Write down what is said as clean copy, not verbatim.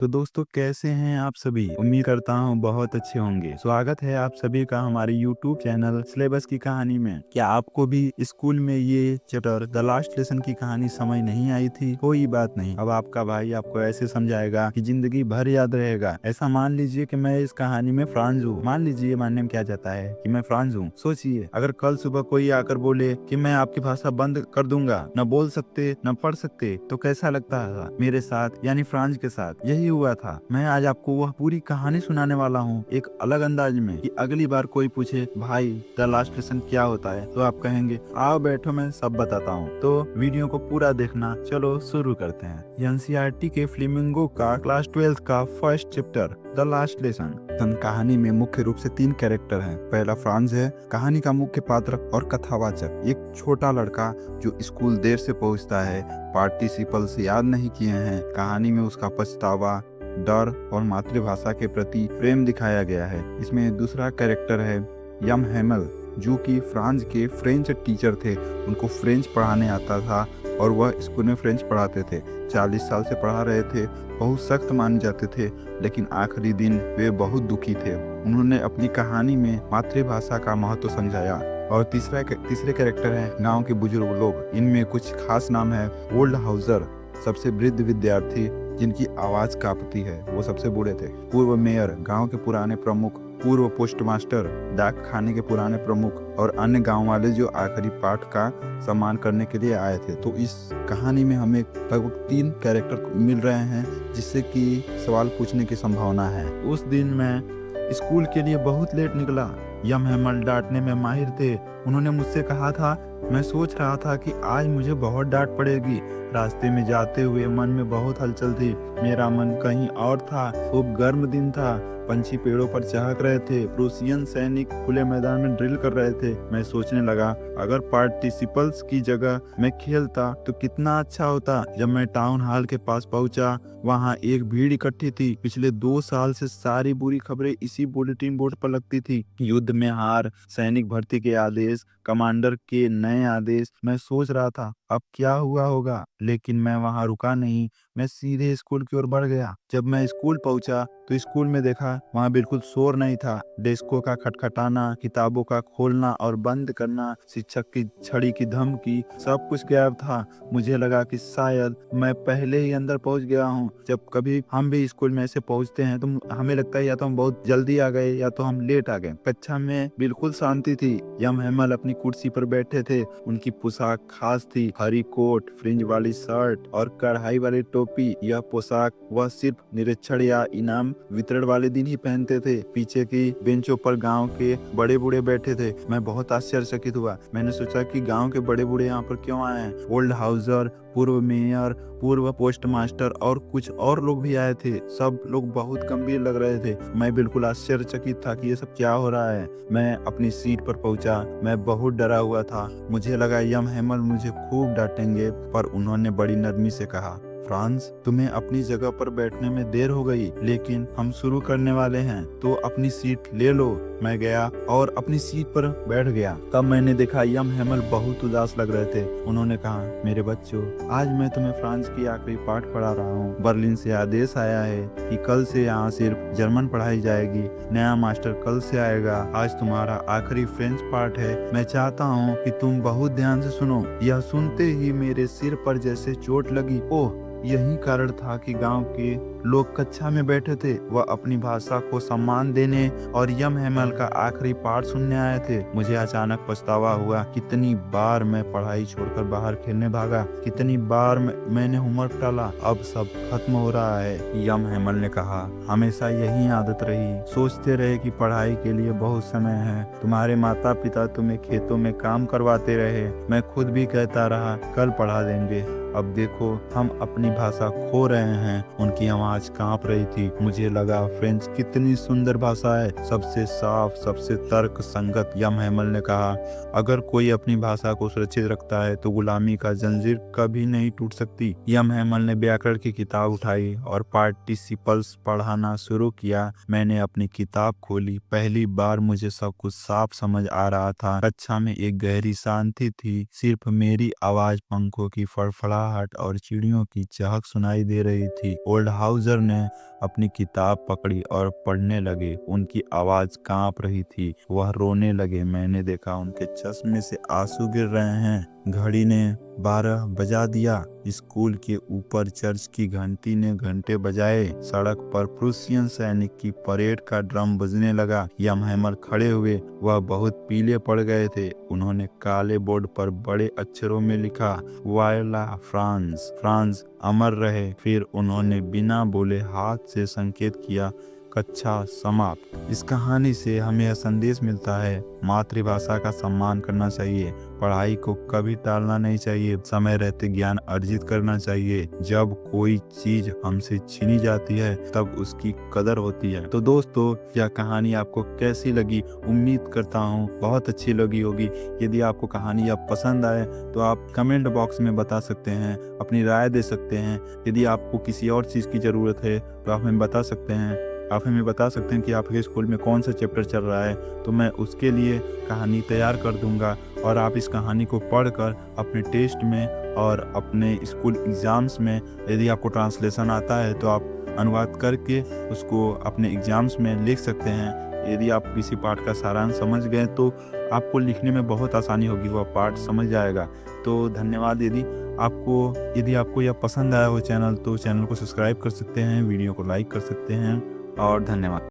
तो दोस्तों कैसे हैं आप सभी। उम्मीद करता हूँ बहुत अच्छे होंगे। स्वागत है आप सभी का हमारे YouTube चैनल सिलेबस की कहानी में। क्या आपको भी स्कूल में ये चैप्टर द लास्ट लेसन की कहानी समझ नहीं आई थी? कोई बात नहीं, अब आपका भाई आपको ऐसे समझाएगा कि जिंदगी भर याद रहेगा। ऐसा मान लीजिए कि मैं इस कहानी में फ्रांज हूँ। मान लीजिए मानने में क्या जाता है कि मैं फ्रांज हूँ। सोचिए अगर कल सुबह कोई आकर बोले कि मैं आपकी भाषा बंद कर दूंगा, न बोल सकते न पढ़ सकते, तो कैसा लगता है? मेरे साथ यानी फ्रांज के साथ यही हुआ था। मैं आज आपको वह पूरी कहानी सुनाने वाला हूँ एक अलग अंदाज में, कि अगली बार कोई पूछे भाई द लास्ट लेसन क्या होता है तो आप कहेंगे आओ बैठो मैं सब बताता हूँ। तो वीडियो को पूरा देखना। चलो शुरू करते हैं। एनसीईआरटी के फ्लेमिंगो का क्लास 12 का first chapter the last lesson. कहानी में मुख्य रूप से 3 कैरेक्टर हैं। पहला फ्रांज है, कहानी का मुख्य पात्र और कथावाचक। एक छोटा लड़का जो स्कूल देर से पहुंचता है, पार्टिसिपल्स याद नहीं किए हैं। कहानी में उसका पछतावा, डर और मातृभाषा के प्रति प्रेम दिखाया गया है। इसमें दूसरा कैरेक्टर है यम हेमल, जो कि फ्रांस के फ्रेंच टीचर थे। उनको फ्रेंच पढ़ाने आता था और वह स्कूल में फ्रेंच पढ़ाते थे। 40 साल से पढ़ा रहे थे, बहुत सख्त माने जाते थे, लेकिन आखिरी दिन वे बहुत दुखी थे। उन्होंने अपनी कहानी में मातृभाषा का महत्व समझाया। और तीसरे कैरेक्टर हैं गांव के बुजुर्ग लोग। इनमें कुछ खास नाम है। ओल्ड हाउसर, सबसे वृद्ध विद्यार्थी जिनकी आवाज कांपती है, वो सबसे बूढ़े थे। पूर्व मेयर, गांव के पुराने प्रमुख। पूर्व पोस्टमास्टर, डाक खाने के पुराने प्रमुख। और अन्य गांव वाले जो आखिरी पाठ का सम्मान करने के लिए आए थे। तो इस कहानी में हमें लगभग 3 कैरेक्टर मिल रहे हैं, जिससे कि सवाल पूछने की संभावना है। उस दिन मैं स्कूल के लिए बहुत लेट निकला। यम हेमल डांटने में माहिर थे। उन्होंने मुझसे कहा था, मैं सोच रहा था कि आज मुझे बहुत डांट पड़ेगी। रास्ते में जाते हुए मन में बहुत हलचल थी। मेरा मन कहीं और था। खूब गर्म दिन था। पंछी पेड़ों पर चहक रहे थे। प्रूसियन सैनिक खुले मैदान में ड्रिल कर रहे थे। मैं सोचने लगा, अगर पार्टिसिपल्स की जगह मैं खेलता तो कितना अच्छा होता। जब मैं टाउन हॉल के पास पहुंचा, वहां एक भीड़ इकट्ठी थी। पिछले 2 साल से सारी बुरी खबरें इसी बुलेटिन बोर्ड पर लगती थी। युद्ध में हार, सैनिक भर्ती के आदेश, कमांडर के नए आदेश। मैं सोच रहा था अब क्या हुआ होगा, लेकिन मैं वहां रुका नहीं। मैं सीधे स्कूल की ओर बढ़ गया। जब मैं स्कूल पहुंचा तो स्कूल में देखा, वहां बिल्कुल शोर नहीं था। डेस्कों का खटखटाना, किताबों का खोलना और बंद करना, शिक्षक की छड़ी की धमकी, सब कुछ गायब था। मुझे लगा कि शायद मैं पहले ही अंदर पहुंच गया हूं। जब कभी हम भी स्कूल में ऐसे पहुंचते हैं तो हमें लगता है या तो हम बहुत जल्दी आ गए या तो हम लेट आ गए। कक्षा में बिल्कुल शांति थी। यम हेमल अपनी कुर्सी पर बैठे थे। उनकी पोशाक खास थी। हरी कोट, फ्रिंज वाली शर्ट और कढ़ाई वाली टोपी। यह पोशाक वह सिर्फ निरीक्षण या इनाम वितरण वाले दिन ही पहनते थे। पीछे की बेंचों पर गांव के बड़े बूढ़े बैठे थे। मैं बहुत आश्चर्यचकित हुआ। मैंने सोचा कि गांव के बड़े बूढ़े यहाँ पर क्यों आए हैं। ओल्ड हाउसर, पूर्व मेयर, पूर्व पोस्ट मास्टर और कुछ और लोग भी आए थे। सब लोग बहुत गंभीर लग रहे थे। मैं बिल्कुल आश्चर्यचकित था कि ये सब क्या हो रहा है। मैं अपनी सीट पर पहुंचा। मैं बहुत डरा हुआ था। मुझे लगा यम हेमल मुझे खूब डांटेंगे, पर उन्होंने बड़ी नरमी से कहा, फ्रांस, तुम्हें अपनी जगह पर बैठने में देर हो गई, लेकिन हम शुरू करने वाले हैं, तो अपनी सीट ले लो। मैं गया और अपनी सीट पर बैठ गया। तब मैंने देखा यम हेमल बहुत उदास लग रहे थे। उन्होंने कहा, मेरे बच्चों, आज मैं तुम्हें फ्रांस की आखिरी पाठ पढ़ा रहा हूँ। बर्लिन से आदेश आया है कि कल से यहाँ सिर्फ जर्मन पढ़ाई जाएगी। नया मास्टर कल से आएगा। आज तुम्हारा आखिरी फ्रेंच पाठ है। मैं चाहता हूँ कि तुम बहुत ध्यान से सुनो। यह सुनते ही मेरे सिर पर जैसे चोट लगी। ओह, यही कारण था कि गांव के लोग कक्षा में बैठे थे। वह अपनी भाषा को सम्मान देने और यम हेमल का आखिरी पाठ सुनने आए थे। मुझे अचानक पछतावा हुआ। कितनी बार मैं पढ़ाई छोड़कर बाहर खेलने भागा। कितनी बार मैंने होमवर्क टाला। अब सब खत्म हो रहा है। यम हेमल ने कहा, हमेशा यही आदत रही। सोचते रहे कि पढ़ाई के लिए बहुत समय है। तुम्हारे माता पिता तुम्हें खेतों में काम करवाते रहे। मैं खुद भी कहता रहा, कल पढ़ा देंगे। अब देखो, हम अपनी भाषा खो रहे हैं। उनकी आवाज कांप रही थी। मुझे लगा, फ्रेंच कितनी सुंदर भाषा है, सबसे साफ, सबसे तर्क संगत। यम हेमल ने कहा, अगर कोई अपनी भाषा को सुरक्षित रखता है तो गुलामी का जंजीर कभी नहीं टूट सकती। यम हेमल ने व्याकरण की किताब उठाई और पार्टिसिपल्स पढ़ाना शुरू किया। मैंने अपनी किताब खोली। पहली बार मुझे सब कुछ साफ समझ आ रहा था। कक्षा में एक गहरी शांति थी। सिर्फ मेरी आवाज, पंखों की फड़फड़ाहट और चिड़ियों की चहक सुनाई दे रही थी। ओल्ड हाउसर ने अपनी किताब पकड़ी और पढ़ने लगे। उनकी आवाज कांप रही थी, वह रोने लगे। मैंने देखा उनके चश्मे से आंसू गिर रहे हैं। घड़ी ने 12 बजा दिया। स्कूल के ऊपर चर्च की घंटी ने घंटे बजाए। सड़क पर प्रूसियन सैनिक की परेड का ड्रम बजने लगा। यमहैमर खड़े हुए, वह बहुत पीले पड़ गए थे। उन्होंने काले बोर्ड पर बड़े अक्षरों में लिखा, वायला फ्रांस, फ्रांस अमर रहे। फिर उन्होंने बिना बोले हाथ से संकेत किया, कक्षा समाप्त। इस कहानी से हमें यह संदेश मिलता है, मातृभाषा का सम्मान करना चाहिए, पढ़ाई को कभी टालना नहीं चाहिए, समय रहते ज्ञान अर्जित करना चाहिए। जब कोई चीज हमसे छीनी जाती है तब उसकी कदर होती है। तो दोस्तों, यह कहानी आपको कैसी लगी? उम्मीद करता हूँ बहुत अच्छी लगी होगी। यदि आपको कहानी अब पसंद आए तो आप कमेंट बॉक्स में बता सकते हैं, अपनी राय दे सकते हैं। यदि आपको किसी और चीज़ की ज़रूरत है तो आप हमें बता सकते हैं। आप हमें बता सकते हैं कि आपके स्कूल में कौन सा चैप्टर चल रहा है, तो मैं उसके लिए कहानी तैयार कर दूंगा और आप इस कहानी को पढ़कर अपने टेस्ट में और अपने स्कूल एग्ज़ाम्स में, यदि आपको ट्रांसलेशन आता है तो आप अनुवाद करके उसको अपने एग्ज़ाम्स में लिख सकते हैं। यदि आप किसी पाठ का सारांश समझ गए तो आपको लिखने में बहुत आसानी होगी, वह पाठ समझ जाएगा। तो धन्यवाद। यदि आपको यह पसंद आया हो चैनल, तो चैनल को सब्सक्राइब कर सकते हैं, वीडियो को लाइक कर सकते हैं और धन्यवाद।